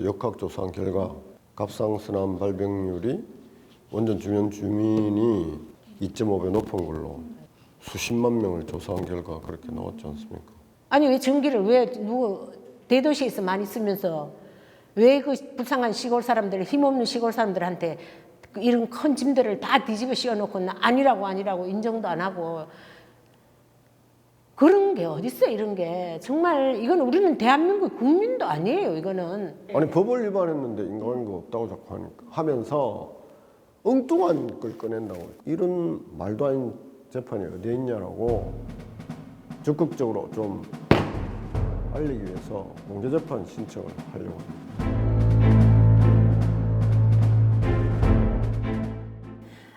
관련해서 역학조사한 결과 갑상선암 발병률이 원전 주변 주민이 2.5배 높은 걸로 수십만 명을 조사한 결과 그렇게 나왔지 않습니까? 아니 왜 전기를 왜 누구 대도시에서 많이 쓰면서 왜 그 불쌍한 시골 사람들, 힘없는 시골 사람들한테 이런 큰 짐들을 다 뒤집어 씌워놓고 아니라고 인정도 안 하고 그런 게 어딨어 이런 게 정말 이건 우리는 대한민국 국민도 아니에요 이거는. 아니 법을 위반했는데 인과관계가 없다고 자꾸 하면서 엉뚱한 걸 꺼낸다고. 이런 말도 아닌 재판이 어디에 있냐라고 적극적으로 좀 알리기 위해서 공개재판 신청을 하려고 합니다.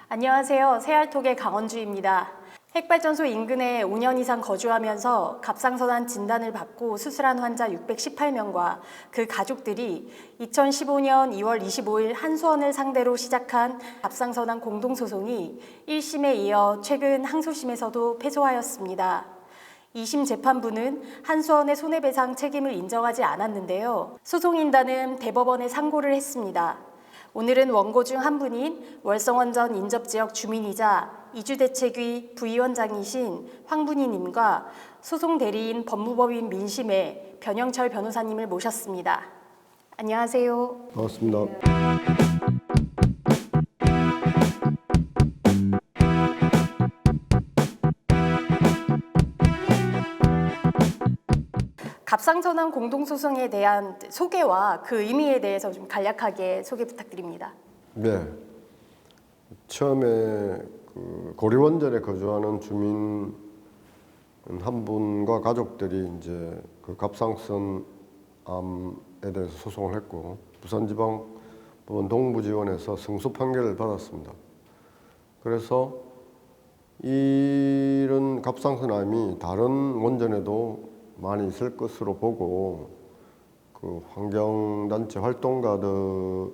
안녕하세요. 새알톡의 강원주입니다. 핵발전소 인근에 5년 이상 거주하면서 갑상선암 진단을 받고 수술한 환자 618명과 그 가족들이 2015년 2월 25일 한수원을 상대로 시작한 갑상선암 공동소송이 1심에 이어 최근 항소심에서도 패소하였습니다. 2심 재판부는 한수원의 손해배상 책임을 인정하지 않았는데요. 소송인단은 대법원에 상고를 했습니다. 오늘은 원고 중 한 분인 월성원전 인접지역 주민이자 이주대책위 부위원장이신 황분희님과 소송 대리인 법무법인 민심의 변영철 변호사님을 모셨습니다. 안녕하세요. 반갑습니다. 갑상선암 공동소송에 대한 소개와 그 의미에 대해서 좀 간략하게 소개 부탁드립니다. 네. 처음에 그 고리원전에 거주하는 주민 한 분과 가족들이 이제 그 갑상선암에 대해서 소송을 했고 부산지방법원 동부지원에서 승소 판결을 받았습니다. 그래서 이런 갑상선암이 다른 원전에도 많이 있을 것으로 보고 그 환경단체 활동가들의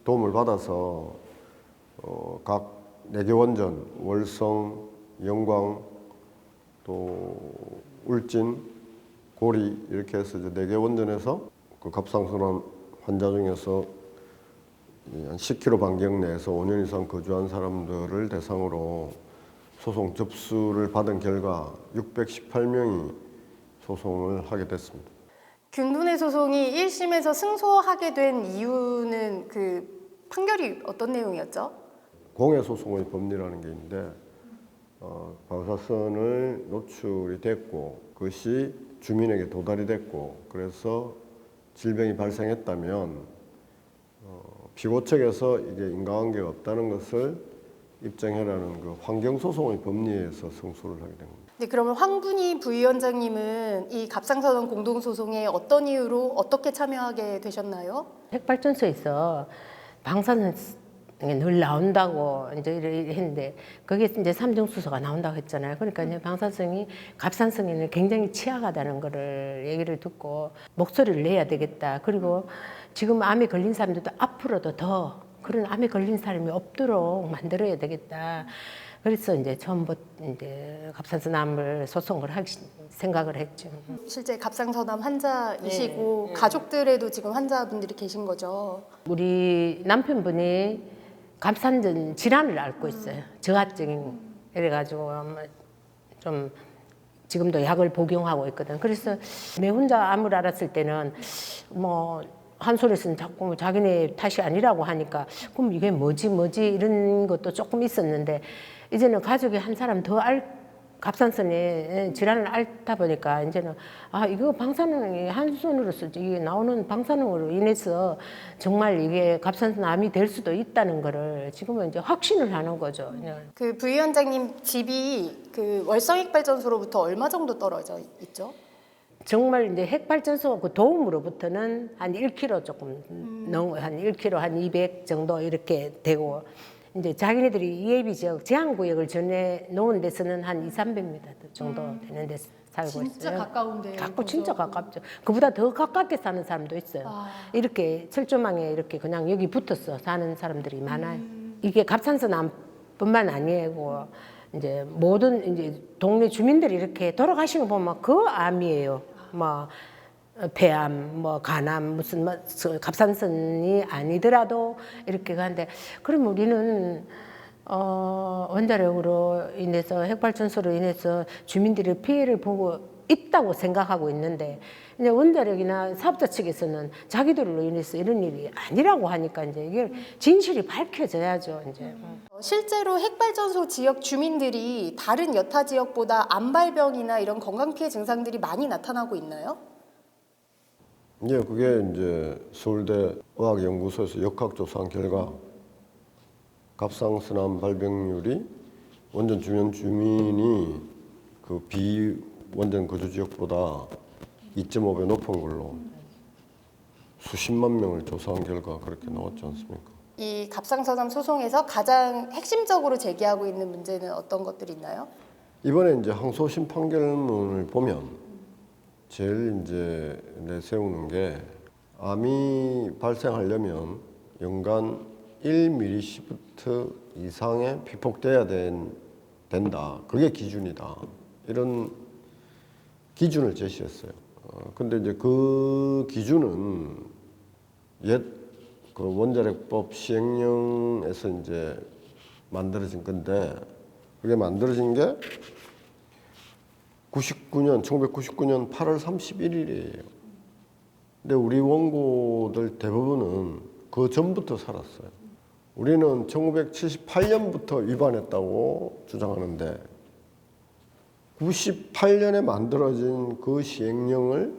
도움을 받아서 각 4개 원전, 월성, 영광, 또 울진, 고리 이렇게 해서 이제 4개 원전에서 그 갑상선암 환자 중에서 한 10km 반경 내에서 5년 이상 거주한 사람들을 대상으로 소송 접수를 받은 결과 618명이 소송을 하게 됐습니다. 균분의 소송이 1심에서 승소하게 된 이유는 그 판결이 어떤 내용이었죠? 공해소송의 법리라는 게 있는데 방사선을 노출이 됐고 그것이 주민에게 도달이 됐고 그래서 질병이 발생했다면 피고 측에서 이게 인과관계가 없다는 것을 입증해라는 그 환경소송의 법리에서 승소를 하게 된 겁니다. 네, 그러면 황분희 부위원장님은 이 갑상선암 공동소송에 어떤 이유로 어떻게 참여하게 되셨나요? 핵발전소에서 방사선이 늘 나온다고 이제 했는데 거기에 이제 삼중수소가 나온다고 했잖아요. 그러니까 이제 방사성이 갑상선에는 굉장히 취약하다는 거를 얘기를 듣고 목소리를 내야 되겠다. 그리고 지금 암에 걸린 사람들도 앞으로도 더 그런 암에 걸린 사람이 없도록 만들어야 되겠다. 그래서 이제 처음부터 이제 갑상선암을 소송을 하기 생각을 했죠. 실제 갑상선암 환자이시고 가족들에도 지금 환자분들이 계신 거죠? 우리 남편분이 갑상선 질환을 앓고 있어요. 저하증 이래가지고 좀 지금도 약을 복용하고 있거든. 그래서 내 혼자 암을 알았을 때는 뭐 한솔에서는 자꾸 자기네 탓이 아니라고 하니까 그럼 이게 뭐지 이런 것도 조금 있었는데 이제는 가족이 한 사람 더 갑상선에 질환을 앓다 보니까 이제는 이거 방사능이 한손으로서 이게 나오는 방사능으로 인해서 정말 이게 갑상선암이 될 수도 있다는 거를 지금은 이제 확신을 하는 거죠. 그 부위원장님 집이 그 월성핵발전소로부터 얼마 정도 떨어져 있죠? 정말 이제 핵발전소 그 도움으로부터는 한 1km 조금 넘어 한 1km 한 200 정도 이렇게 되고 이제 자기네들이 예비 지역 제한구역을 정해 놓은 데서는 한 200-300m 정도 되는 데 살고 있어요. 진짜 가까운데. 진짜 가깝죠. 그보다 더 가깝게 사는 사람도 있어요. 이렇게 철조망에 이렇게 그냥 여기 붙어서 사는 사람들이 많아요. 이게 갑상선암뿐만 아니고 이제 모든 이제 동네 주민들이 이렇게 돌아가시는 거 보면 그 암이에요. 뭐 폐암, 뭐 간암, 무슨 뭐 갑상선이 아니더라도 이렇게 가는데, 그럼 우리는 원자력으로 인해서 핵발전소로 인해서 주민들이 피해를 보고 있다고 생각하고 있는데, 이제 원자력이나 사업자 측에서는 자기들로 인해서 이런 일이 아니라고 하니까 이제 이게 진실이 밝혀져야죠, 이제. 실제로 핵발전소 지역 주민들이 다른 여타 지역보다 암발병이나 이런 건강 피해 증상들이 많이 나타나고 있나요? 예, 그게 이제 서울대 의학연구소에서 역학조사한 결과 갑상선암 발병률이 원전 주변 주민이 그 비원전 거주 지역보다 2.5배 높은 걸로 수십만 명을 조사한 결과 그렇게 나왔지 않습니까? 이 갑상선암 소송에서 가장 핵심적으로 제기하고 있는 문제는 어떤 것들이 있나요? 이번에 이제 항소심 판결문을 보면 제일 이제 내세우는 게 암이 발생하려면 연간 1mSv 이상의 피폭돼야 된다. 그게 기준이다. 이런 기준을 제시했어요. 근데 이제 그 기준은 옛 그 원자력법 시행령에서 이제 만들어진 건데, 그게 만들어진 게 1999년 8월 31일이에요. 근데 우리 원고들 대부분은 그 전부터 살았어요. 우리는 1978년부터 위반했다고 주장하는데 98년에 만들어진 그 시행령을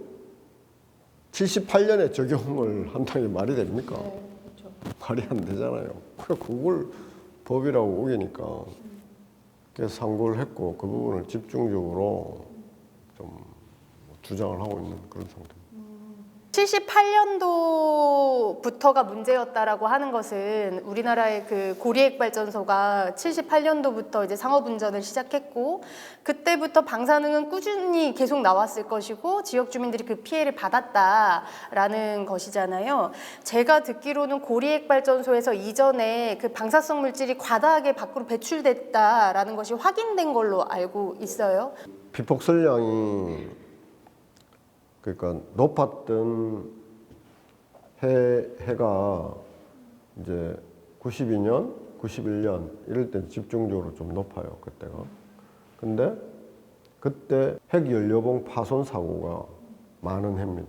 78년에 적용을 한다는 게 말이 됩니까? 네, 그렇죠. 말이 안 되잖아요. 그걸 법이라고 우기니까 그래서 상고를 했고 그 부분을 집중적으로 좀 주장을 하고 있는 그런 상태입니다. 78년도부터가 문제였다라고 하는 것은 우리나라의 그 고리핵발전소가 78년도부터 이제 상업운전을 시작했고, 그때부터 방사능은 꾸준히 계속 나왔을 것이고 지역 주민들이 그 피해를 받았다라는 것이잖아요. 제가 듣기로는 고리핵발전소에서 이전에 그 방사성 물질이 과다하게 밖으로 배출됐다라는 것이 확인된 걸로 알고 있어요. 피폭설량이 그러니까 높았던 해가 이제 92년, 91년 이럴 때 집중적으로 좀 높아요, 그때가. 근데 그때 핵연료봉 파손 사고가 많은 해입니다.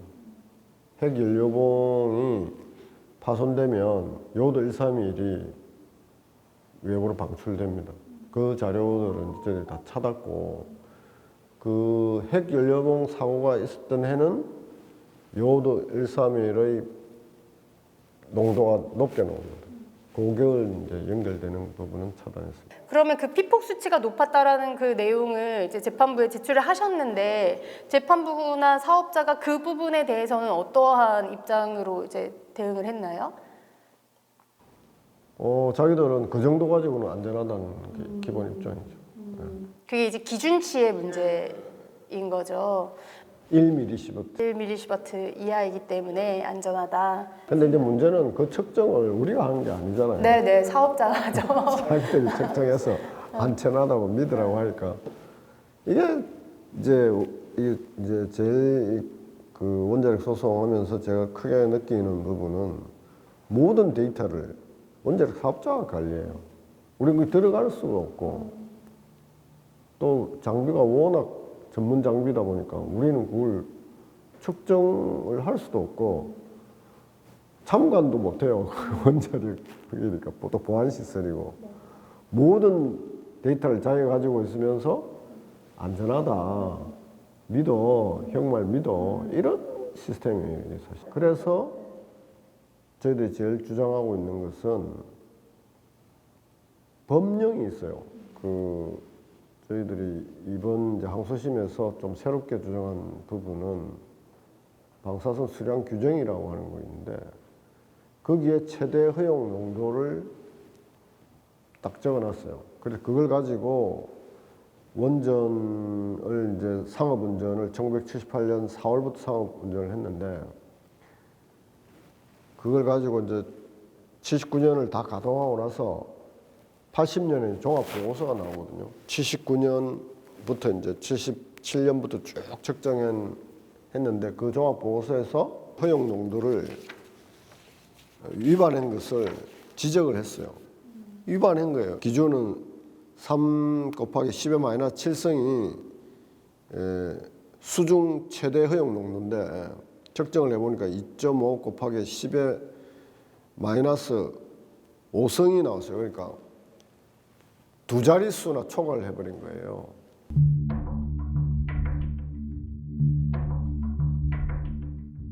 핵연료봉이 파손되면 요도 131이 외부로 방출됩니다. 그 자료들은 저희들이 다 찾았고, 그 핵연료봉 사고가 있었던 해는 요도 131의 농도가 높게 나옵니다. 그걸 이제 연결되는 부분은 차단했습니다. 그러면 그 피폭 수치가 높았다라는 그 내용을 이제 재판부에 제출을 하셨는데, 재판부나 사업자가 그 부분에 대해서는 어떠한 입장으로 이제 대응을 했나요? 자기들은 그 정도 가지고는 안전하다는 게 기본 입장이죠. 그게 이제 기준치의 문제인 거죠. 1mSv. 1mSv 이하이기 때문에 안전하다. 근데 이제 문제는 그 측정을 우리가 하는 게 아니잖아요. 네네, 사업자가 하죠. 자기들이 측정해서 안전하다고 믿으라고 하니까 이게 이제 제일 그 원자력 소송하면서 제가 크게 느끼는 부분은 모든 데이터를 원자력 사업자가 관리해요. 우리는 들어갈 수가 없고, 또 장비가 워낙 전문 장비다 보니까 우리는 그걸 측정을 할 수도 없고 참관도 못해요. 원자력이니까 또 보안 시설이고, 모든 데이터를 자기가 가지고 있으면서 안전하다, 믿어, 형말 믿어, 이런 시스템이에요, 사실. 그래서 저희들이 제일 주장하고 있는 것은 법령이 있어요. 저희들이 이번 이제 항소심에서 좀 새롭게 주장한 부분은 방사선 수량 규정이라고 하는 거 있는데, 거기에 최대 허용 농도를 딱 적어놨어요. 그래서 그걸 가지고 원전을 이제 상업운전을 1978년 4월부터 상업운전을 했는데, 그걸 가지고 이제 79년을 다 가동하고 나서 80년에 종합보고서가 나오거든요. 79년부터 이제 77년부터 쭉 측정한 했는데 그 종합보고서에서 허용 농도를 위반한 것을 지적을 했어요. 위반한 거예요. 기준은 3 곱하기 10의 마이너스 7성이 수중 최대 허용 농도인데 측정을 해보니까 2.5 곱하기 10의 마이너스 5성이 나왔어요. 그러니까 두 자릿수나 초과를 해버린 거예요.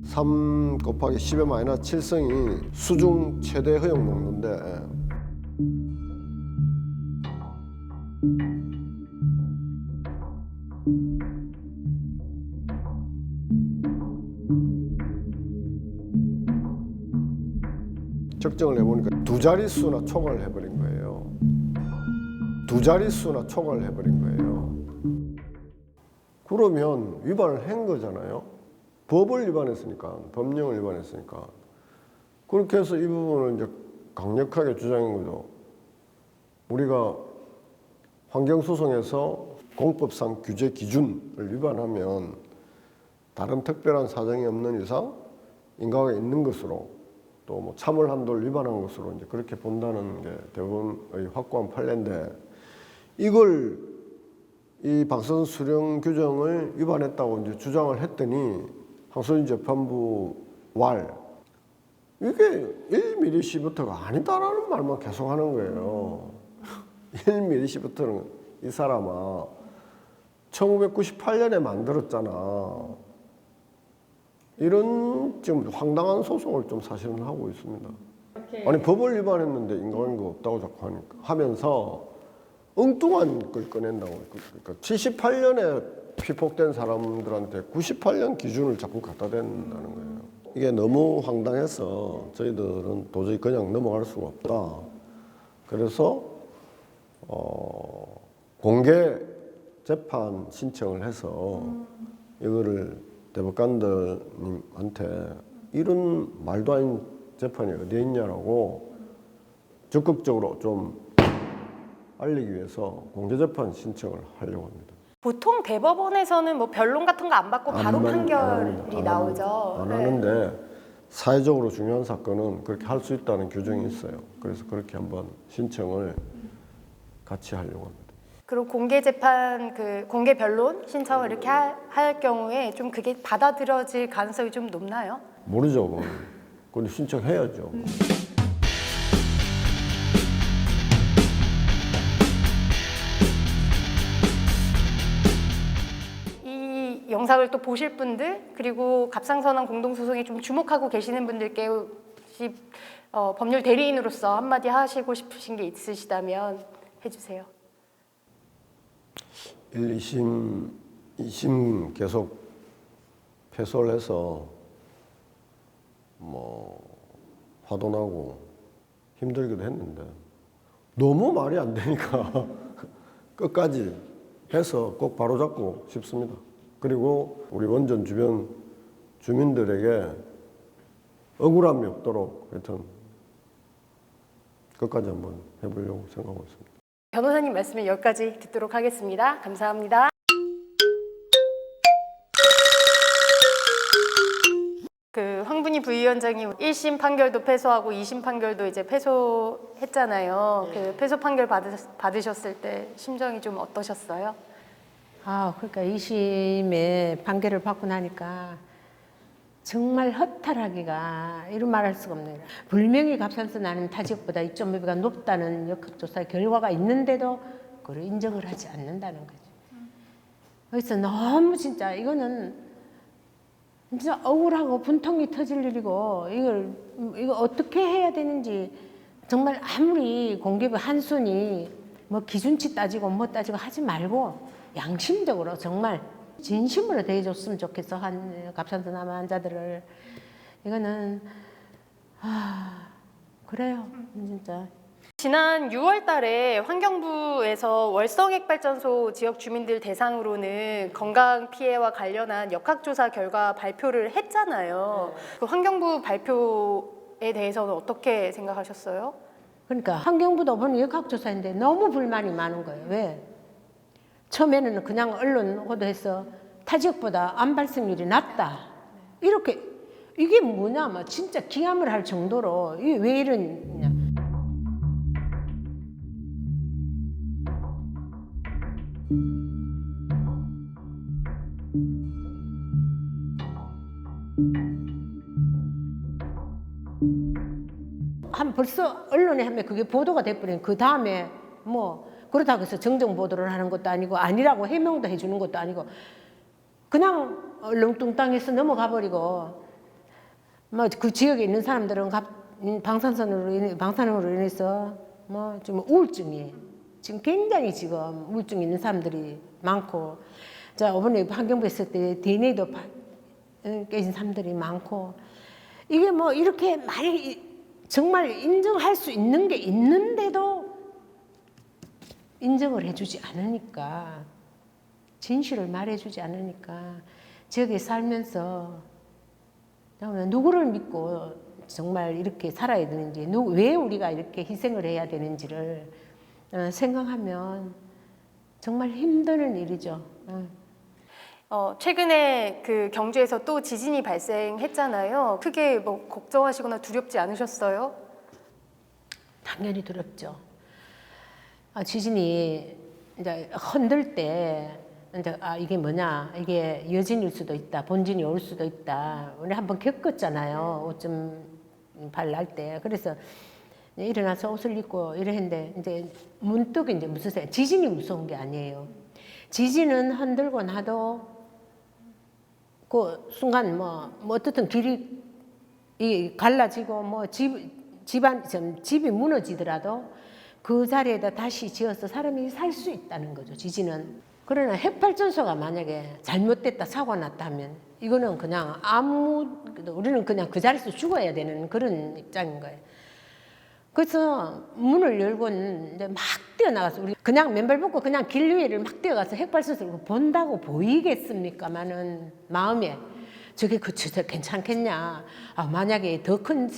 (3 곱하기 10의 마이너스 7성이 수중 최대 허용 농도인데 측정을 해보니까 두 자릿수나 초과를 해버린 거예요. 두 자릿수나 초과를 해버린 거예요. 그러면 위반을 한 거잖아요. 법을 위반했으니까, 법령을 위반했으니까. 그렇게 해서 이 부분을 이제 강력하게 주장한 거죠. 우리가 환경소송에서 공법상 규제 기준을 위반하면 다른 특별한 사정이 없는 이상 인가가 있는 것으로 또 뭐 참을 한도를 위반한 것으로 이제 그렇게 본다는 게 대부분의 확고한 판례인데 이걸 이 방사선 수령 규정을 위반했다고 이제 주장을 했더니 항소심 재판부 왈 이게 1mS부터가 아니다라는 말만 계속하는 거예요. 1mS부터는 이 사람아 1998년에 만들었잖아. 이런 지금 황당한 소송을 좀 사실은 하고 있습니다. 아니 법을 위반했는데 인과관계 없다고 자꾸 하면서 엉뚱한 걸 꺼낸다고. 그러니까 78년에 피폭된 사람들한테 98년 기준을 자꾸 갖다 댄다는 거예요. 이게 너무 황당해서 저희들은 도저히 그냥 넘어갈 수가 없다. 그래서 공개 재판 신청을 해서 이거를 대법관들님한테 이런 말도 아닌 재판이 어디에 있냐라고 적극적으로 좀 알리기 위해서 공개재판 신청을 하려고 합니다. 보통 대법원에서는 뭐 변론 같은 거 안 받고 바로 판결이 나오죠. 안 하는데 사회적으로 중요한 사건은 그렇게 할 수 있다는 규정이 있어요. 그래서 그렇게 한번 신청을 같이 하려고 합니다. 그리고 공개 재판 공개 변론 신청을 이렇게 할 경우에 좀 그게 받아들여질 가능성이 좀 높나요? 모르죠. 그건. 근데 신청해야죠. 이 영상을 또 보실 분들 그리고 갑상선암 공동소송에 좀 주목하고 계시는 분들께 혹시 법률 대리인으로서 한마디 하시고 싶으신 게 있으시다면 해주세요. 1, 2심 계속 패소를 해서 뭐 화도 나고 힘들기도 했는데 너무 말이 안 되니까 끝까지 해서 꼭 바로잡고 싶습니다. 그리고 우리 원전 주변 주민들에게 억울함이 없도록 하여튼 끝까지 한번 해보려고 생각하고 있습니다. 변호사님 말씀은 여기까지 듣도록 하겠습니다. 감사합니다. 황분희 부위원장이 1심 판결도 패소하고 2심 판결도 이제 패소했잖아요. 그 패소 판결 받으셨을 때 심정이 좀 어떠셨어요? 그러니까 2심에 판결을 받고 나니까 정말 허탈하기가 이런 말할 수가 없네요. 분명히 갑산선 나는 타지역보다 2.5배가 높다는 역학조사 결과가 있는데도 그걸 인정을 하지 않는다는 거죠. 그래서 너무 진짜 이거는 진짜 억울하고 분통이 터질 일이고 이거 어떻게 해야 되는지 정말 아무리 공기부 한순이 뭐 기준치 따지고 뭐 따지고 하지 말고 양심적으로 정말 진심으로 대해줬으면 좋겠어. 갑상선암 환자들을. 이거는 그래요 진짜. 지난 6월 달에 환경부에서 월성핵발전소 지역 주민들 대상으로는 건강 피해와 관련한 역학조사 결과 발표를 했잖아요. 그 환경부 발표에 대해서는 어떻게 생각하셨어요? 그러니까 환경부도 보는 역학조사인데 너무 불만이 많은 거예요. 왜? 처음에는 그냥 언론 보도해서 타 지역보다 암 발생률이 낮다. 이렇게 이게 뭐냐, 막 진짜 기함을 할 정도로 이게 왜 이러냐. 한 벌써 언론에 하면 그게 보도가 돼버린 그 다음에 뭐 그렇다고 해서 정정 보도를 하는 것도 아니고 아니라고 해명도 해주는 것도 아니고 그냥 얼렁뚱땅해서 넘어가 버리고 뭐 그 지역에 있는 사람들은 방사능으로 인해서 뭐 좀 우울증이 지금 굉장히 지금 우울증 있는 사람들이 많고 자 이번에 환경부 했을 때 DNA도 깨진 사람들이 많고 이게 뭐 이렇게 많이 정말 인정할 수 있는 게 있는데도 인정을 해주지 않으니까 진실을 말해주지 않으니까 지역에 살면서 누구를 믿고 정말 이렇게 살아야 되는지 왜 우리가 이렇게 희생을 해야 되는지를 생각하면 정말 힘드는 일이죠. 최근에 그 경주에서 또 지진이 발생했잖아요. 크게 뭐 걱정하시거나 두렵지 않으셨어요? 당연히 두렵죠. 지진이 이제 흔들 때 이제 이게 뭐냐, 이게 여진일 수도 있다, 본진이 올 수도 있다. 우리 한번 겪었잖아요. 5.8 날 때. 그래서 일어나서 옷을 입고 이랬는데 이제 문득 이제 무슨 생각? 지진이 무서운 게 아니에요. 지진은 흔들고 나도 그 순간 뭐 어떻든 길이 갈라지고 뭐 집이 무너지더라도 그 자리에다 다시 지어서 사람이 살 수 있다는 거죠. 지진은. 그러나 핵발전소가 만약에 잘못됐다 사고가 났다 하면 이거는 그냥 우리는 그냥 그 자리에서 죽어야 되는 그런 입장인 거예요. 그래서 문을 열고는 이제 막 뛰어나가서 우리 그냥 맨발 벗고 그냥 길 위를 막 뛰어가서 핵발전소를 본다고 보이겠습니까마는 마음에 저게 저 괜찮겠냐. 만약에 더 큰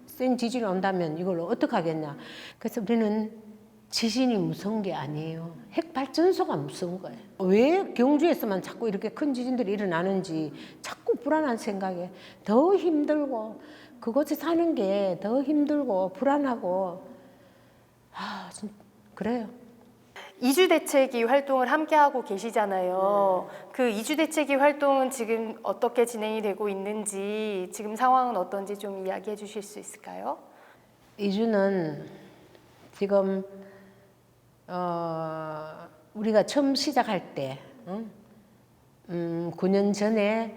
센 지진이 온다면 이걸 어떻게 하겠냐. 그래서 우리는 지진이 무서운 게 아니에요. 핵발전소가 무서운 거예요. 왜 경주에서만 자꾸 이렇게 큰 지진들이 일어나는지 자꾸 불안한 생각에 더 힘들고 그곳에 사는 게 더 힘들고 불안하고 그래요. 이주대책위 활동을 함께하고 계시잖아요. 그 이주대책위 활동은 지금 어떻게 진행이 되고 있는지 지금 상황은 어떤지 좀 이야기해 주실 수 있을까요? 이주는 지금 우리가 처음 시작할 때 9년 전에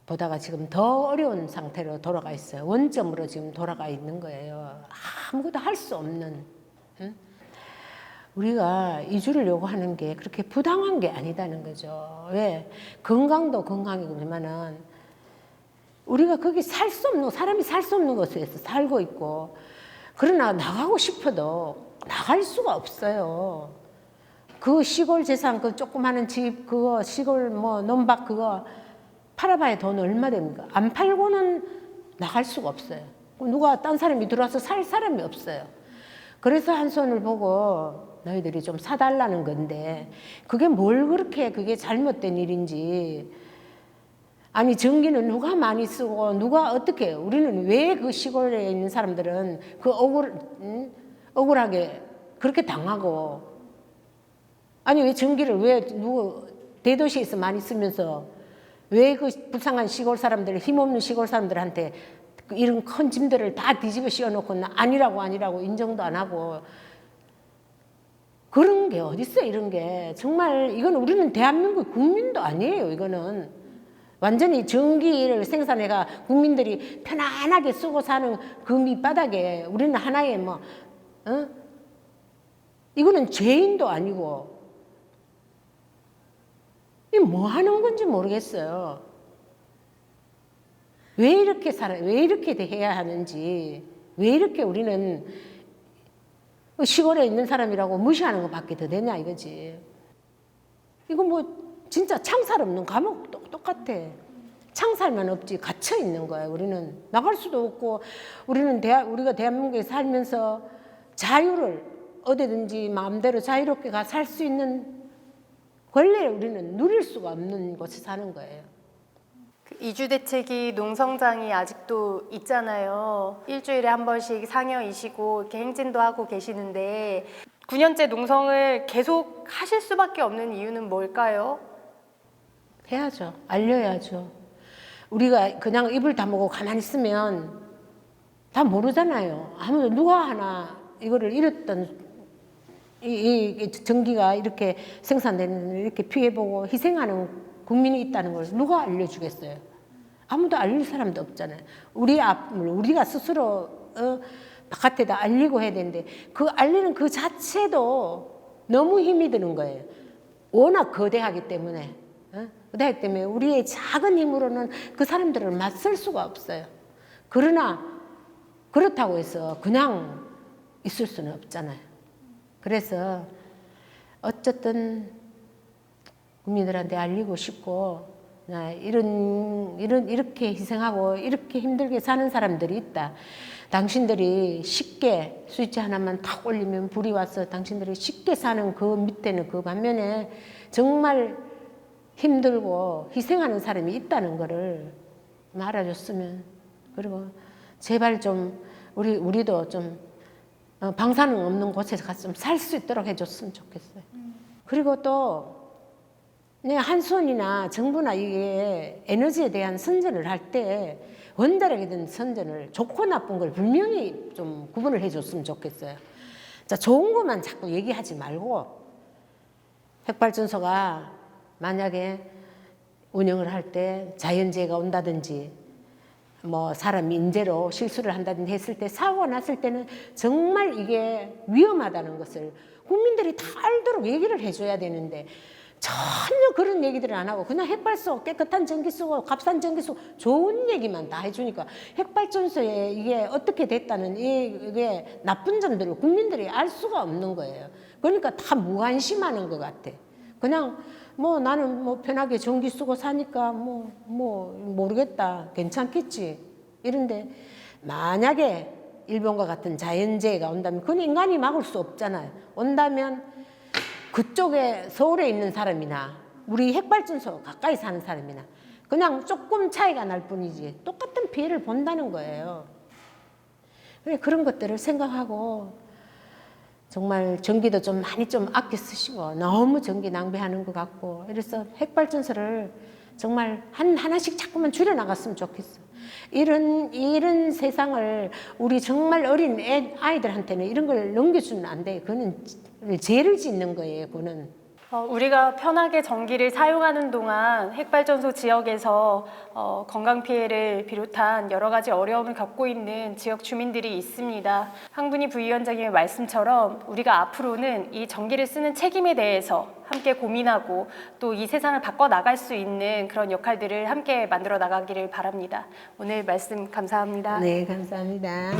보다가 지금 더 어려운 상태로 돌아가 있어요. 원점으로 지금 돌아가 있는 거예요. 아무것도 할 수 없는. 우리가 이주를 요구하는 게 그렇게 부당한 게 아니다는 거죠. 왜? 건강도 건강이지만은 우리가 거기 사람이 살 수 없는 곳에서 살고 있고 그러나 나가고 싶어도 나갈 수가 없어요. 그 시골 재산, 그 조그마한 집, 그거 시골 뭐 논밭 그거 팔아봐야 돈 얼마 됩니까? 안 팔고는 나갈 수가 없어요. 누가 딴 사람이 들어와서 살 사람이 없어요. 그래서 한 손을 보고 너희들이 좀 사달라는 건데 그게 뭘 그렇게 그게 잘못된 일인지 아니 전기는 누가 많이 쓰고 누가 어떻게 해요? 우리는 왜 그 시골에 있는 사람들은 그 억울하게 그렇게 당하고 아니 왜 전기를 왜 누구 대도시에서 많이 쓰면서 왜 그 불쌍한 시골 사람들 힘없는 시골 사람들한테 이런 큰 짐들을 다 뒤집어 씌워놓고 아니라고 인정도 안 하고 그런 게 어딨어 이런 게 정말 이건 우리는 대한민국 국민도 아니에요. 이거는 완전히 전기를 생산해가 국민들이 편안하게 쓰고 사는 그 밑바닥에 우리는 하나의 이거는 죄인도 아니고 이 뭐 하는 건지 모르겠어요. 왜 이렇게 해야 하는지, 왜 이렇게 우리는 시골에 있는 사람이라고 무시하는 것밖에 더 되냐 이거지. 이거 뭐 진짜 창살 없는 감옥 똑같아. 창살만 없지 갇혀 있는 거야. 우리는 나갈 수도 없고 우리가 대한민국에 살면서 자유를 어디든지 마음대로 자유롭게 살 수 있는 원래 우리는 누릴 수가 없는 곳에 사는 거예요. 그 이주 대책이 농성장이 아직도 있잖아요. 일주일에 한 번씩 상여이시고 이렇게 행진도 하고 계시는데 9년째 농성을 계속 하실 수밖에 없는 이유는 뭘까요? 해야죠. 알려야죠. 우리가 그냥 입을 다물고 가만히 있으면 다 모르잖아요. 아무도 누가 하나 이거를 이랬던 이 전기가 이렇게 생산되는 이렇게 피해보고 희생하는 국민이 있다는 걸 누가 알려주겠어요? 아무도 알릴 사람도 없잖아요. 우리가 스스로 바깥에다 알리고 해야 되는데 그 알리는 그 자체도 너무 힘이 드는 거예요. 워낙 거대하기 때문에. 거대하기 때문에 우리의 작은 힘으로는 그 사람들을 맞설 수가 없어요. 그러나 그렇다고 해서 그냥 있을 수는 없잖아요. 그래서 어쨌든 국민들한테 알리고 싶고 이렇게 희생하고 이렇게 힘들게 사는 사람들이 있다. 당신들이 쉽게 스위치 하나만 탁 올리면 불이 와서 당신들이 쉽게 사는 그 밑에는 그 반면에 정말 힘들고 희생하는 사람이 있다는 거를 알아줬으면, 그리고 제발 좀 우리도 좀 방사능 없는 곳에서 가서 좀 살 수 있도록 해줬으면 좋겠어요. 그리고 또 한수원이나 정부나 이게 에너지에 대한 선전을 할 때 원자력에 대한 선전을 좋고 나쁜 걸 분명히 좀 구분을 해줬으면 좋겠어요. 자, 좋은 것만 자꾸 얘기하지 말고 핵발전소가 만약에 운영을 할 때 자연재해가 온다든지 뭐 사람 인재로 실수를 한다든지 했을 때 사고가 났을 때는 정말 이게 위험하다는 것을 국민들이 다 알도록 얘기를 해줘야 되는데 전혀 그런 얘기들을 안 하고 그냥 핵발소 깨끗한 전기 쓰고 값싼 전기 쓰고 좋은 얘기만 다 해주니까 핵발전소에 이게 어떻게 됐다는 이게 나쁜 점들을 국민들이 알 수가 없는 거예요. 그러니까 다 무관심하는 것 같아. 그냥 뭐 나는 뭐 편하게 전기 쓰고 사니까 뭐 모르겠다, 괜찮겠지 이런데 만약에 일본과 같은 자연재해가 온다면 그건 인간이 막을 수 없잖아요. 온다면 그쪽에 서울에 있는 사람이나 우리 핵발전소 가까이 사는 사람이나 그냥 조금 차이가 날 뿐이지 똑같은 피해를 본다는 거예요. 그런 것들을 생각하고 정말 전기도 좀 많이 좀 아껴 쓰시고 너무 전기 낭비하는 것 같고 그래서 핵발전소를 정말 하나씩 자꾸만 줄여 나갔으면 좋겠어. 이런 세상을 우리 정말 어린 아이들한테는 이런 걸 넘겨주면 안 돼. 그거는 죄를 짓는 거예요. 그거는. 우리가 편하게 전기를 사용하는 동안 핵발전소 지역에서 건강 피해를 비롯한 여러 가지 어려움을 겪고 있는 지역 주민들이 있습니다. 황분희 부위원장님의 말씀처럼 우리가 앞으로는 이 전기를 쓰는 책임에 대해서 함께 고민하고 또 이 세상을 바꿔 나갈 수 있는 그런 역할들을 함께 만들어 나가기를 바랍니다. 오늘 말씀 감사합니다. 네, 감사합니다.